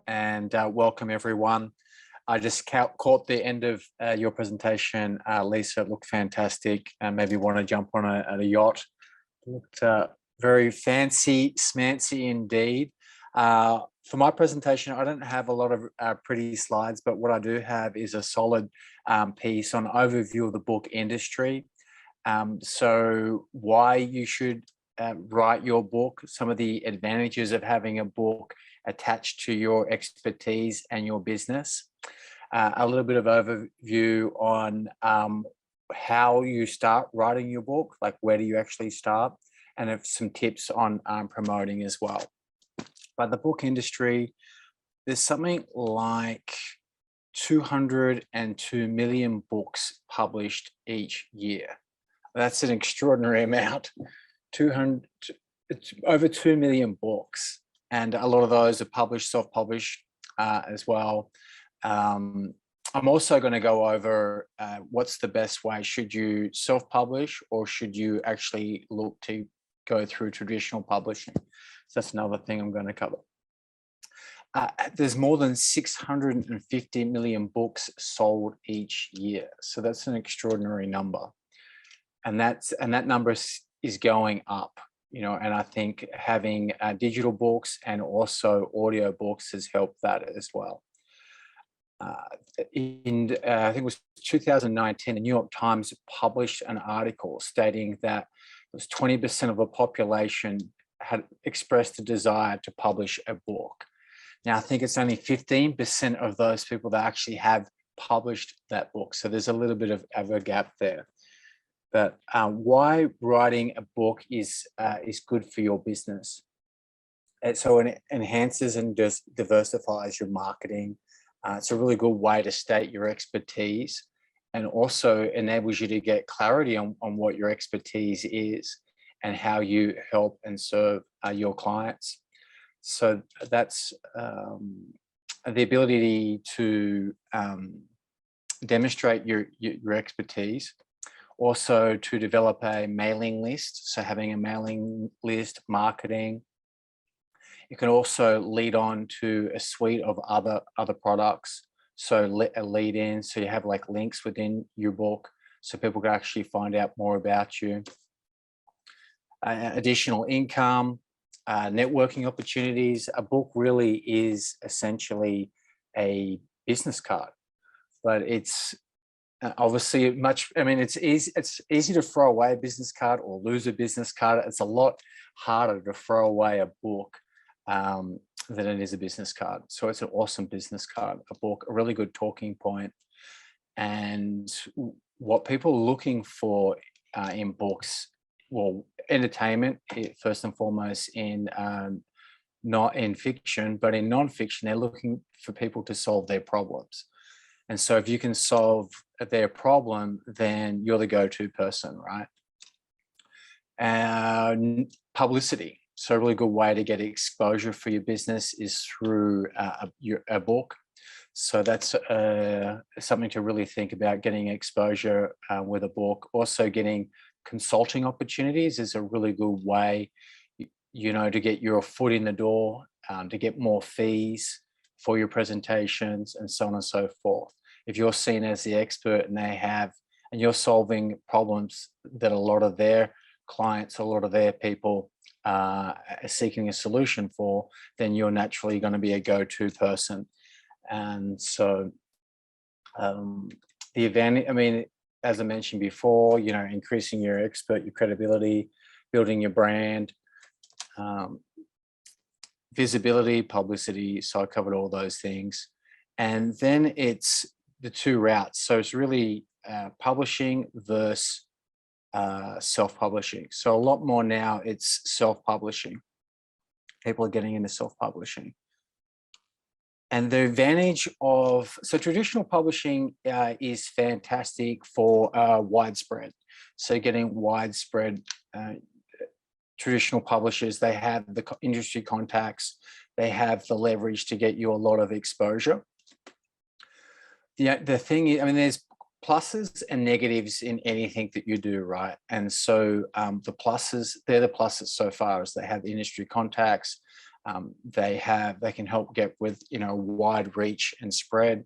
and welcome everyone. I just caught the end of your presentation, Lisa. It looked fantastic. Maybe want to jump on a yacht. It looked very fancy, smancy indeed. For my presentation, I don't have a lot of pretty slides, but what I do have is a solid piece on overview of the book industry. So why you should write your book, some of the advantages of having a book attached to your expertise and your business, a little bit of overview on how you start writing your book, like where do you actually start, and have some tips on promoting as well. But the book industry, there's something like 202 million books published each year. That's an extraordinary amount. It's over 2 million books, and a lot of those are published, self-published as well. I'm also going to go over what's the best way. Should you self-publish or should you actually look to go through traditional publishing? So that's another thing I'm going to cover. There's more than 650 million books sold each year. So that's an extraordinary number. And that number is going up, you know, and I think having digital books and also audio books has helped that as well. I think it was 2019, the New York Times published an article stating that it was 20% of the population had expressed a desire to publish a book. Now, I think it's only 15% of those people that actually have published that book. So there's a little bit of a gap there. But why writing a book is good for your business. So it enhances and diversifies your marketing. It's a really good way to state your expertise, and also enables you to get clarity on what your expertise is and how you help and serve your clients. So that's the ability to demonstrate your expertise. Also to develop a mailing list. So having a mailing list, marketing. You can also lead on to a suite of other products. So a lead in, so you have like links within your book so people can actually find out more about you. Additional income, networking opportunities. A book really is essentially a business card, but it's obviously it's easy to throw away a business card or lose a business card. It's a lot harder to throw away a book than it is a business card. So it's an awesome business card, a book, a really good talking point. And what people are looking for in books, well, entertainment first and foremost, in not in fiction, but in non-fiction, they're looking for people to solve their problems. And so if you can solve their problem, then you're the go-to person, right? Publicity. So a really good way to get exposure for your business is through a book. So that's something to really think about, getting exposure with a book. Also getting consulting opportunities is a really good way, you know, to get your foot in the door, to get more fees for your presentations and so on and so forth. If you're seen as the expert and you're solving problems that a lot of their clients, a lot of their people are seeking a solution for, then you're naturally going to be a go-to person. And so the advantage, as I mentioned before, you know, increasing your credibility, building your brand, visibility, publicity. So I covered all those things. And then it's the two routes. So it's really publishing versus self-publishing. So a lot more now it's self-publishing. People are getting into self-publishing. And the advantage of, so traditional publishing is fantastic for widespread. So getting widespread traditional publishers, they have the industry contacts, they have the leverage to get you a lot of exposure. Yeah, the thing is, there's pluses and negatives in anything that you do, right? And so the pluses, they're the pluses so far, as they have industry contacts, They can help get with, wide reach and spread.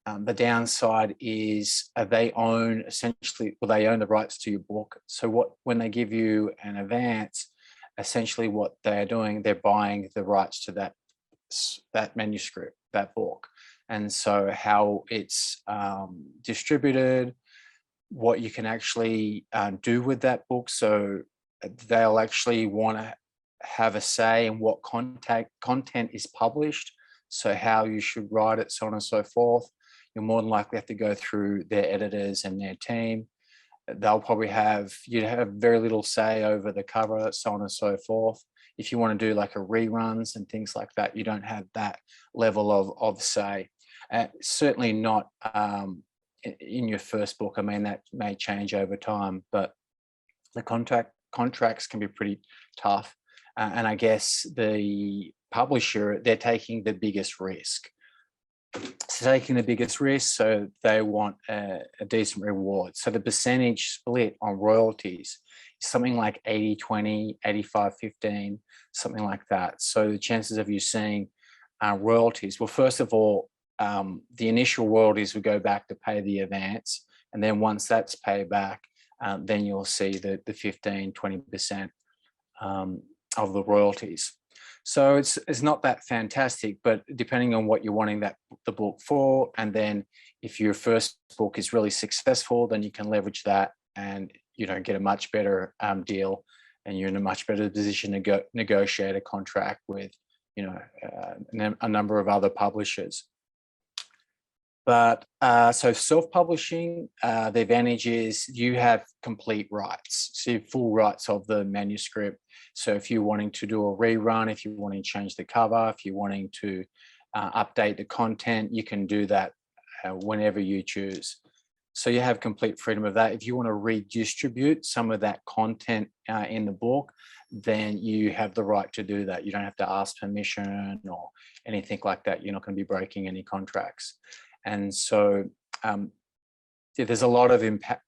The downside is they own the rights to your book. So when they give you an advance, essentially what they're doing, they're buying the rights to that manuscript, that book. And so how it's distributed, what you can actually do with that book. So they'll actually want to have a say in what content is published, so how you should write it, so on and so forth. You'll more than likely have to go through their editors and their team. You'd have very little say over the cover, so on and so forth. If you want to do like a reruns and things like that, you don't have that level of say. Certainly not in your first book. I mean, that may change over time, but the contracts can be pretty tough. And I guess the publisher, they're taking the biggest risk. So they want a decent reward. So the percentage split on royalties is something like 80-20, 85-15, something like that. So the chances of you seeing royalties, well, first of all, the initial royalties will go back to pay the advance. And then once that's paid back, then you'll see the 15-20% of the royalties. So it's not that fantastic, but depending on what you're wanting the book for, and then if your first book is really successful, then you can leverage that and get a much better deal, and you're in a much better position to negotiate a contract with a number of other publishers. But so self-publishing, the advantage is you have complete rights. So you have full rights of the manuscript. So if you're wanting to do a rerun, if you're wanting to change the cover, if you're wanting to update the content, you can do that whenever you choose. So you have complete freedom of that. If you want to redistribute some of that content in the book, then you have the right to do that. You don't have to ask permission or anything like that. You're not going to be breaking any contracts. And so there's a lot of impact.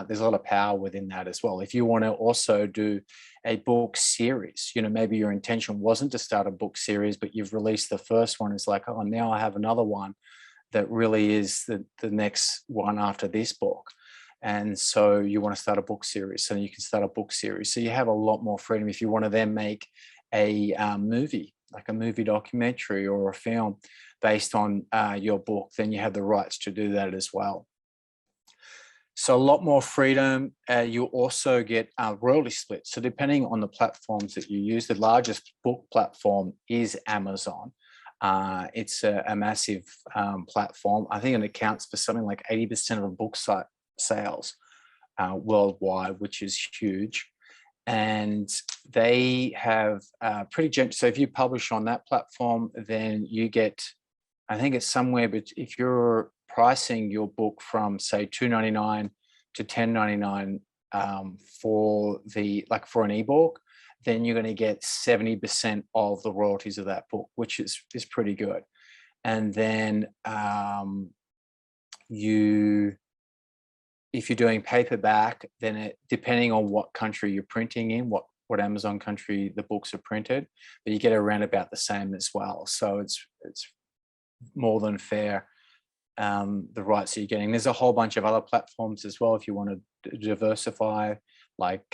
There's a lot of power within that as well. If you want to also do a book series, maybe your intention wasn't to start a book series, but you've released the first one. It's like, oh, now I have another one that really is the next one after this book. And so you want to start a book series, so you can start a book series. So you have a lot more freedom. If you want to then make a movie, like a movie documentary or a film based on your book, then you have the rights to do that as well. So a lot more freedom. You also get royalty splits. So depending on the platforms that you use, the largest book platform is Amazon. It's a massive platform. I think it accounts for something like 80% of the book sales worldwide, which is huge. And they have so if you publish on that platform, then you get, I think it's somewhere, but if you're pricing your book from say $2.99 to $10.99 for an ebook, then you're going to get 70% of the royalties of that book, which is pretty good. And then if you're doing paperback, then depending on what country you're printing in, what Amazon country the books are printed, but you get around about the same as well. So it's more than fair, the rights that you're getting. There's a whole bunch of other platforms as well if you want to diversify, like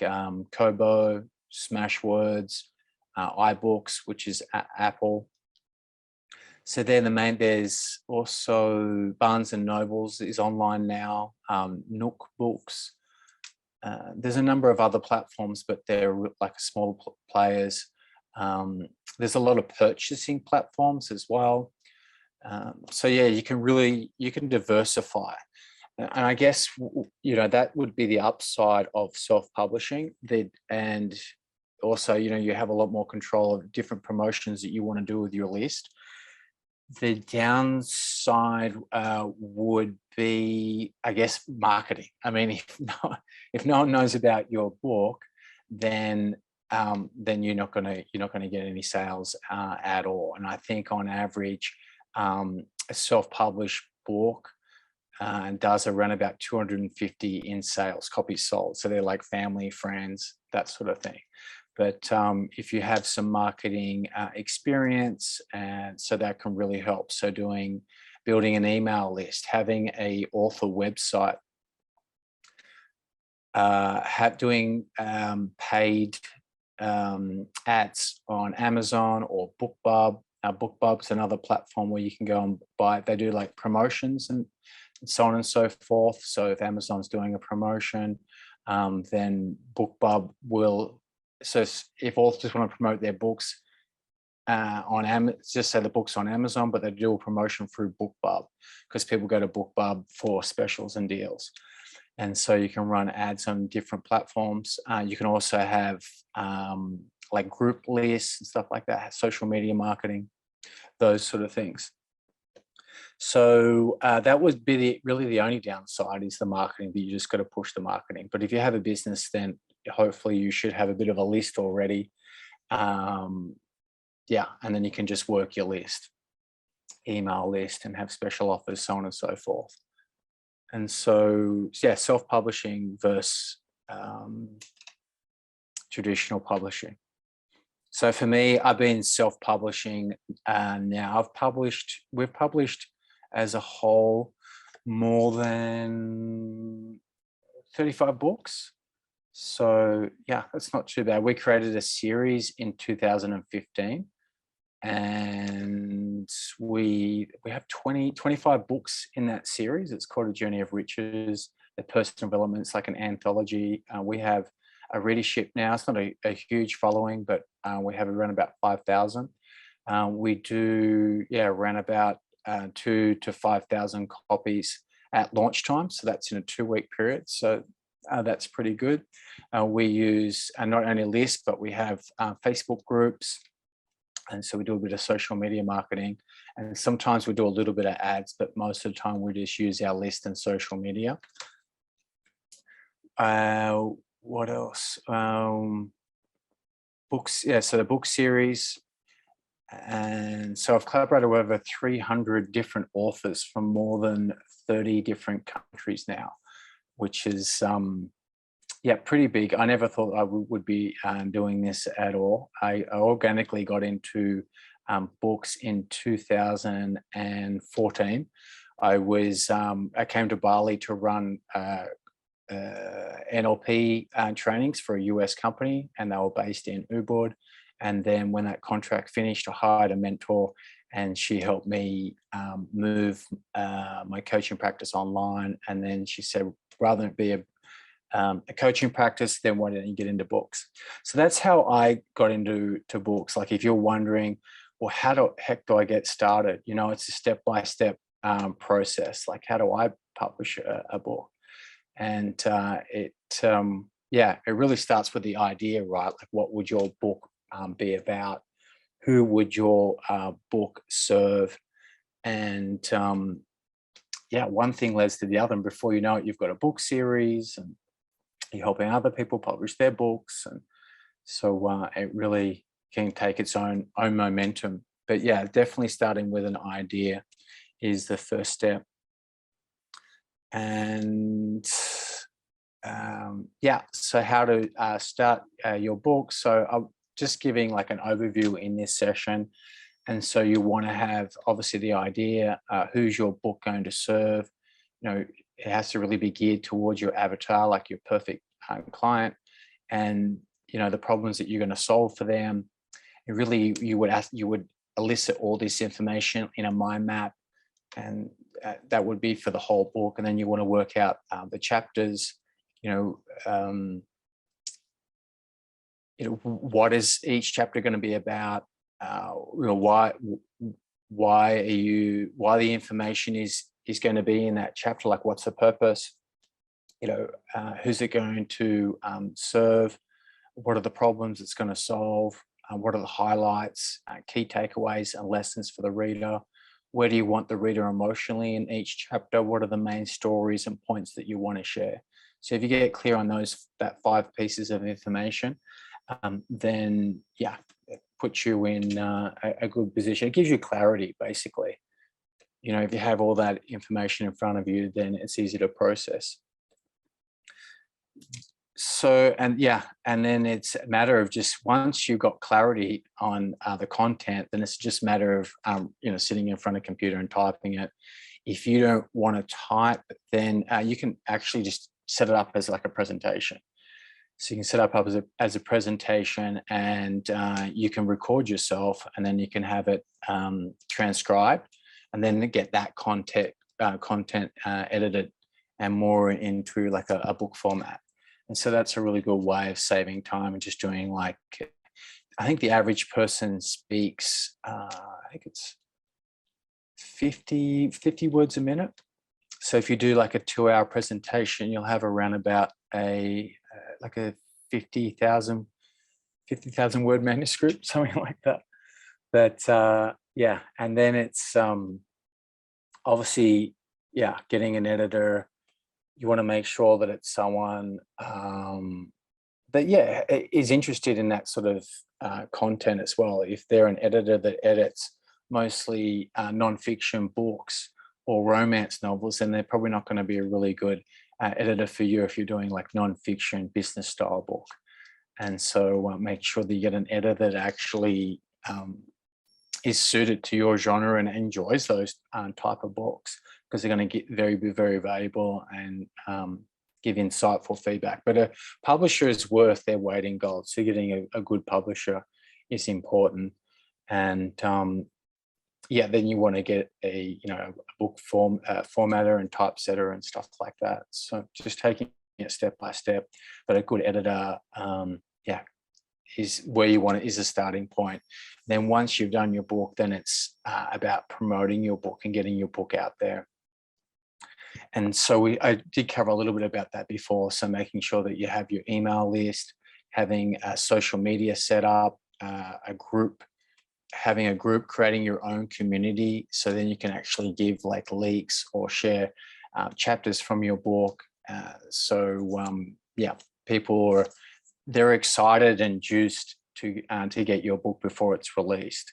Kobo, Smashwords, iBooks, which is Apple. So they're the main. There's also Barnes and Nobles is online now, Nook Books. There's a number of other platforms, but they're like small players. There's a lot of purchasing platforms as well. So yeah, you can diversify. And I guess, that would be the upside of self-publishing. And also, you have a lot more control of different promotions that you want to do with your list. The downside would be, I guess, marketing. I mean, if no one knows about your book, then you're not going to get any sales at all. And I think on average, a self-published book does around about 250 in sales, copies sold. So they're like family, friends, that sort of thing. But if you have some marketing experience, and so that can really help. So building an email list, having a author website, doing paid ads on Amazon or BookBub. BookBub's another platform where you can go and buy. They do like promotions and so on and so forth. So if Amazon's doing a promotion, then BookBub will. So if authors want to promote their books on Amazon, just say the book's on Amazon, but they do a promotion through BookBub because people go to BookBub for specials and deals. And so you can run ads on different platforms. You can also have like group lists and stuff like that, social media marketing, those sort of things. So that would be really the only downside is the marketing, that you just got to push the marketing. But if you have a business, then hopefully you should have a bit of a list already. Yeah, and then you can just work your list, email list, and have special offers, so on and so forth. And so, yeah, self-publishing versus traditional publishing. So for me, I've been self-publishing now. We've published as a whole more than 35 books. So yeah, that's not too bad. We created a series in 2015. And we have 25 books in that series. It's called A Journey of Riches. The personal development, it's like an anthology. We have a readership now. It's not a huge following, but we have around about 5,000. We do, around about 2,000 to 5,000 copies at launch time. So that's in a 2-week period. So that's pretty good. We use not only lists, but we have Facebook groups. And so we do a bit of social media marketing, and sometimes we do a little bit of ads, but most of the time we just use our list and social media. What else? Books, so the book series. And so I've collaborated with over 300 different authors from more than 30 different countries now, which is pretty big. I never thought I would be doing this at all. I organically got into books in 2014. I came to Bali to run NLP trainings for a US company, and they were based in Ubud. And then when that contract finished, I hired a mentor, and she helped me move my coaching practice online. And then she said, rather than be a coaching practice, then why don't you get into books? So that's how I got into books. Like if you're wondering, well, how the heck do I get started? It's a step-by-step process. Like how do I publish a book? And it really starts with the idea, right? Like what would your book be about? Who would your book serve? And one thing leads to the other, and before you know it, you've got a book series, and you're helping other people publish their books. And so it really can take its own momentum. But yeah, definitely starting with an idea is the first step. And so how to start your book. So I'm just giving like an overview in this session. And so you want to have obviously the idea, who's your book going to serve? It has to really be geared towards your avatar, like your perfect client, and the problems that you're going to solve for them. And really, you would elicit all this information in a mind map, and that would be for the whole book. And then you want to work out the chapters. What is each chapter going to be about? Why the information is going to be in that chapter? Like, what's the purpose? Who's it going to serve? What are the problems it's going to solve? What are the highlights, key takeaways, and lessons for the reader? Where do you want the reader emotionally in each chapter? What are the main stories and points that you want to share? So if you get clear on that 5 pieces of information, then it puts you in a good position. It gives you clarity, basically. If you have all that information in front of you, then it's easy to process. So, and yeah, and then it's a matter of just once you've got clarity on the content, then it's just a matter of, sitting in front of a computer and typing it. If you don't want to type, then you can actually just set it up as like a presentation. So you can set up as a presentation, and you can record yourself, and then you can have it transcribed, and then get that content edited and more into like a book format. And so that's a really good way of saving time and just doing like, I think the average person speaks, I think it's 50 words a minute. So if you do like a 2-hour presentation, you'll have around about a 50,000 word manuscript, something like that. But yeah, and then it's obviously, yeah, getting an editor. You want to make sure that it's someone that, yeah, is interested in that sort of content as well. If they're an editor that edits mostly nonfiction books or romance novels, then they're probably not going to be a really good editor for you if you're doing like nonfiction business style book. And so make sure that you get an editor that actually is suited to your genre and enjoys those type of books, because they're going to be very valuable and give insightful feedback. But a publisher is worth their weight in gold. So getting a good publisher is important. And yeah, then you want to get a book formatter and typesetter and stuff like that. So just taking it step by step. But a good editor, yeah, is where you want it, is a starting point. Then once you've done your book, then it's about promoting your book and getting your book out there. And so I did cover a little bit about that before. So making sure that you have your email list, having a social media set up, having a group, creating your own community. So then you can actually give like leaks or share chapters from your book. Yeah, they're excited and juiced to get your book before it's released.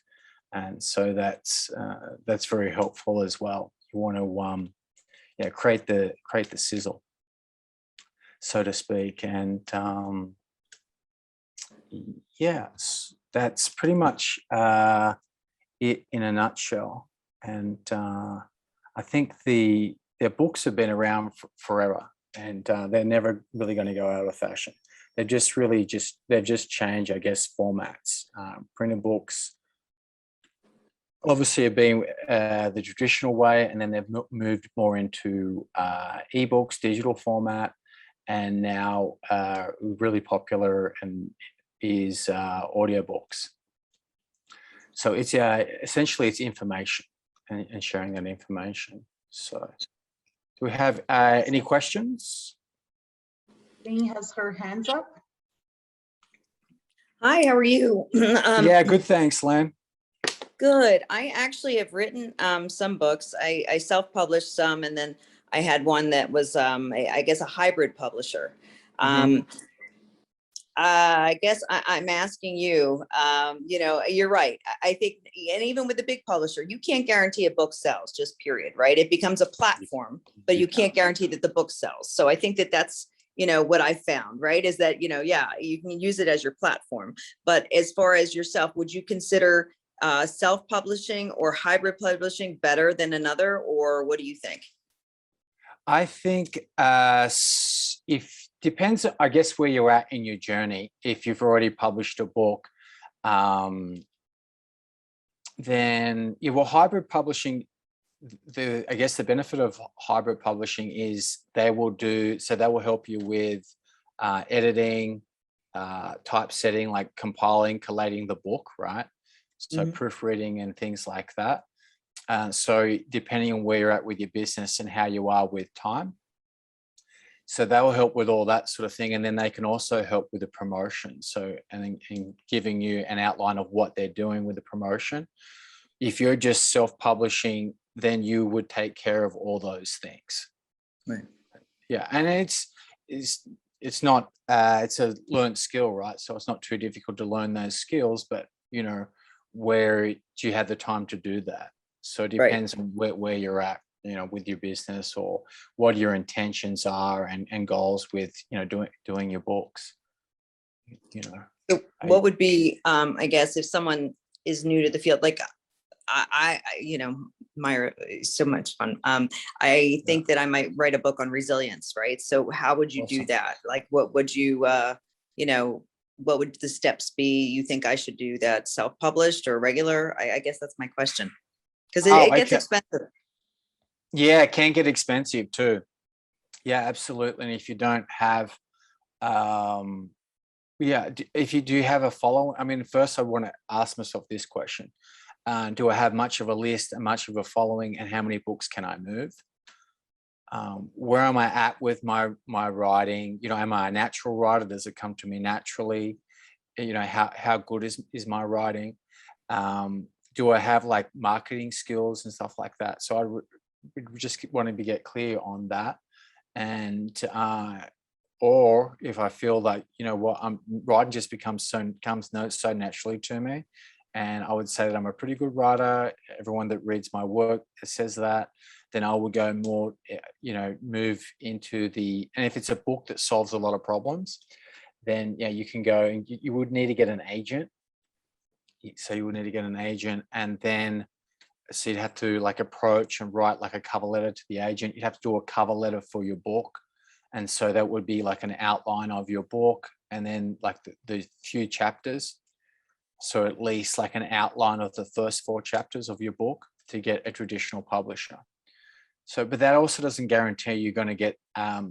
And so that's very helpful as well. You want to create the sizzle, so to speak. And yeah, that's pretty much it in a nutshell. And I think their books have been around forever, and they're never really going to go out of fashion. They've just changed, I guess, formats. Printed books obviously have been the traditional way, and then they've moved more into ebooks, digital format, and now really popular and is audiobooks. So it's essentially it's information and sharing that information. So do we have any questions? Jane has her hands up. Hi, how are you? Yeah, good, thanks, Len. Good. I actually have written some books. I self-published some, and then I had one that was, I guess, a hybrid publisher. I guess I'm asking you, you're right. I think, and even with the big publisher, you can't guarantee a book sells, just period, right? It becomes a platform, but you can't guarantee that the book sells. So I think that that's, what I found, right, is that, yeah, you can use it as your platform. But as far as yourself, would you consider self-publishing or hybrid publishing better than another, or what do you think? I think if depends, I guess, where you're at in your journey. If you've already published a book, then hybrid publishing. I guess the benefit of hybrid publishing is they will help you with editing, typesetting, like compiling, collating the book, right? So proofreading and things like that. So depending on where you're at with your business and how you are with time. So that will help with all that sort of thing. And then they can also help with the promotion. So, and giving you an outline of what they're doing with the promotion. If you're just self-publishing, then you would take care of all those things. Right. Yeah. And it's not, it's a learned skill, right? So it's not too difficult to learn those skills, but where do you have the time to do that? So it depends on where you're at with your business, or what your intentions are and goals with, doing your books. So what would be, I guess, if someone is new to the field, like Myra is so much fun. I think that I might write a book on resilience, right? So how would you do Awesome. that? Like, what would you, what would the steps be? You think I should do that self-published or regular? I guess that's my question. Because it gets expensive. Yeah, it can get expensive too. Yeah, absolutely. And if you don't have, if you do have a following, I mean, first I want to ask myself this question. Do I have much of a list and much of a following, and how many books can I move? Where am I at with my writing? Am I a natural writer? Does it come to me naturally? How good is my writing? Do I have like marketing skills and stuff like that? So I just wanted to get clear on that. And or if I feel like, writing just comes so naturally to me, and I would say that I'm a pretty good writer, everyone that reads my work says that, then I would go more, move into and if it's a book that solves a lot of problems, then you can go, and you would need to get an agent. So you would need to get an agent, and then so you'd have to like approach and write like a cover letter to the agent. You'd have to do a cover letter for your book. And so that would be like an outline of your book, and then like the few chapters. So at least like an outline of the first 4 chapters of your book to get a traditional publisher. So, but that also doesn't guarantee you're going to get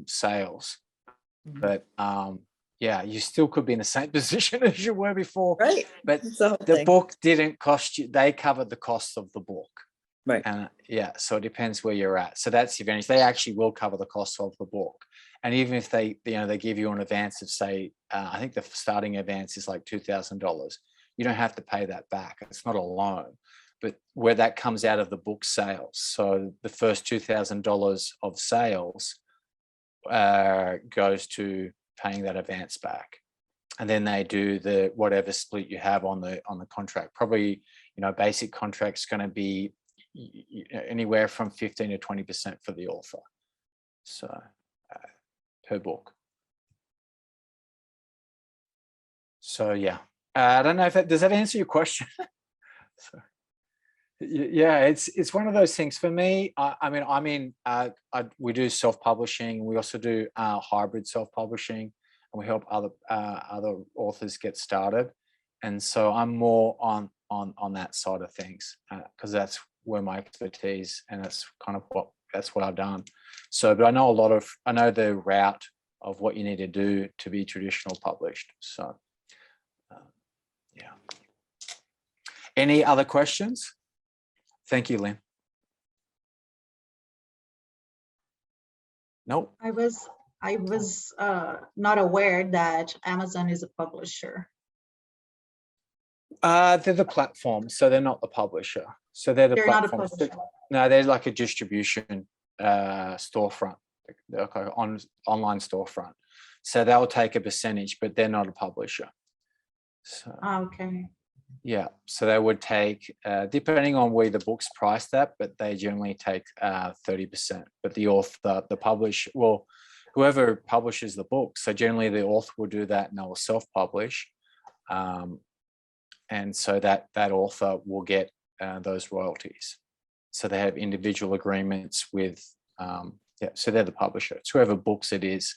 sales. But you still could be in the same position as you were before. Right. But the book didn't cost you, they covered the cost of the book. Right. And so it depends where you're at. So that's the advantage. They actually will cover the cost of the book. And even if they give you an advance of, say, I think the starting advance is like $2,000, you don't have to pay that back. It's not a loan, but where that comes out of the book sales. So the first $2,000 of sales goes to paying that advance back. And then they do the whatever split you have on the contract. Probably, basic contract's going to be anywhere from 15 to 20% for the author. So per book. So I don't know if does that answer your question? So, it's one of those things for me. We do self-publishing. We also do hybrid self-publishing, and we help other authors get started. And so I'm more on that side of things, because that's where my expertise, and that's kind of what I've done. So, but I know the route of what you need to do to be traditional published. So, Any other questions? Thank you, Lynn. Nope. I was not aware that Amazon is a publisher. They're the platform, so they're not the publisher. So they're They're platform. not a publisher. No, they're like a distribution storefront, like an online storefront. So they'll take a percentage, but they're not a publisher. So, okay. Yeah, so they would take, depending on where the book's priced at, but they generally take 30%. But the author, whoever publishes the book, so generally the author will do that and they will self-publish. And so that author will get those royalties. So they have individual agreements with, so they're the publisher. It's whoever books it is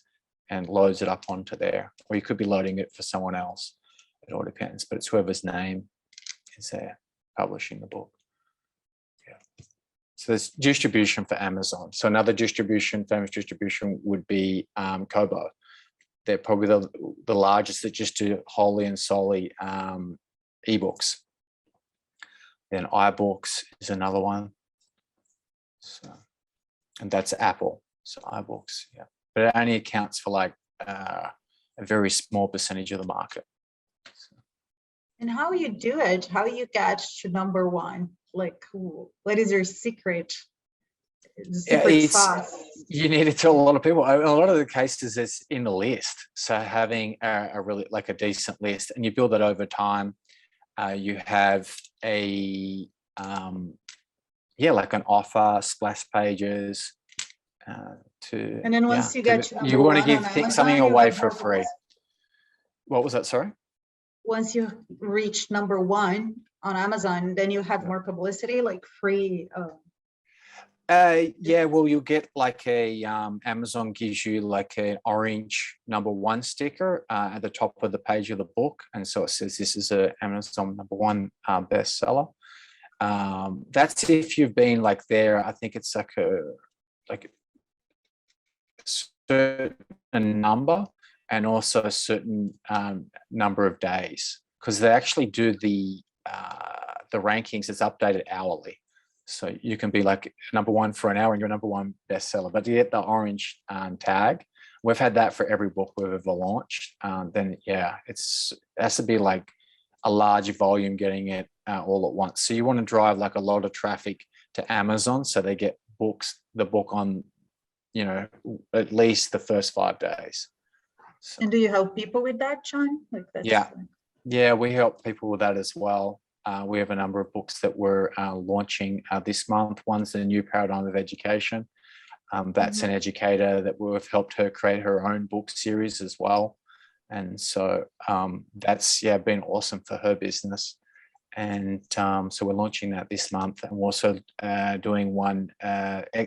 and loads it up onto there, or you could be loading it for someone else. It all depends, but it's whoever's name is there publishing the book. Yeah. So there's distribution for Amazon. So another famous distribution would be Kobo. They're probably the largest that just do wholly and solely ebooks. Then iBooks is another one. So, and that's Apple. So iBooks, yeah. But it only accounts for like a very small percentage of the market. And how you do it? How you get to number one? Like, what is your secret? Sauce? You need to tell a lot of people. In a lot of the cases, it's in the list. So having a really like a decent list, and you build it over time. You have a yeah, like an offer, splash pages. And then once you get to you number want to one give on something Amazon, you away have for more free. publicity. What was that? Sorry. Once you reach number one on Amazon, then you have more publicity, like free. Yeah, well, you'll get like a Amazon gives you like an orange #1 sticker at the top of the page of the book, and so it says this is a Amazon #1 bestseller. That's if you've been like there. I think it's like a certain number and also a certain number of days, because they actually do the rankings. It's updated hourly, so you can be like #1 for an hour and you're #1 bestseller. But you get the orange tag. We've had that for every book we've ever launched. Then yeah, it has to be like a large volume getting it all at once. So you want to drive like a lot of traffic to Amazon, so they get the book on, at least the first 5 days. So, And do you help people with that, John? Like that's yeah, we help people with that as well. We have a number of books that we're launching this month. One's the New Paradigm of Education. That's an educator that we've helped her create her own book series as well. And so that's been awesome for her business. And so we're launching that this month, and we're also doing one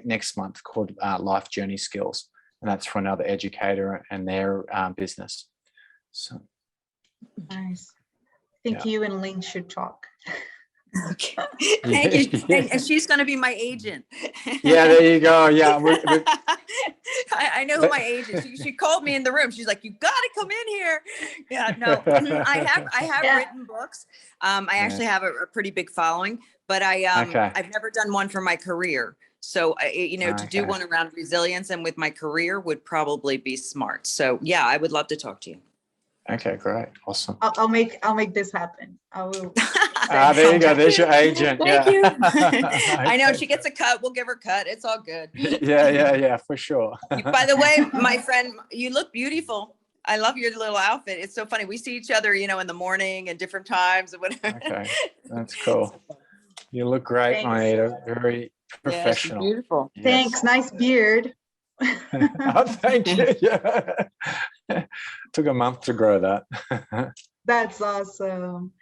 next month called Life Journey Skills, and that's for another educator and their business. So nice. I think you and Lynn should talk. Okay. Thank you. And she's going to be my agent. Yeah, there you go. Yeah. I know who my agent is. She called me in the room. She's like, you got to come in here. Yeah, no, I have written books. I actually have a pretty big following, but I've never done one for my career. So, to do one around resilience and with my career would probably be smart. So yeah, I would love to talk to you. Okay, great. Awesome. I'll make this happen. I will. There you go. There's your agent. Thank you. I know Okay. she gets a cut. We'll give her a cut. It's all good. Yeah, for sure. By the way, my friend, you look beautiful. I love your little outfit. It's so funny. We see each other, in the morning and different times and whatever. Okay, that's cool. You look great, Maida. Very professional. Yeah, beautiful. Yes. Thanks. Nice beard. Oh, thank you. Yeah. Took a month to grow that. That's awesome.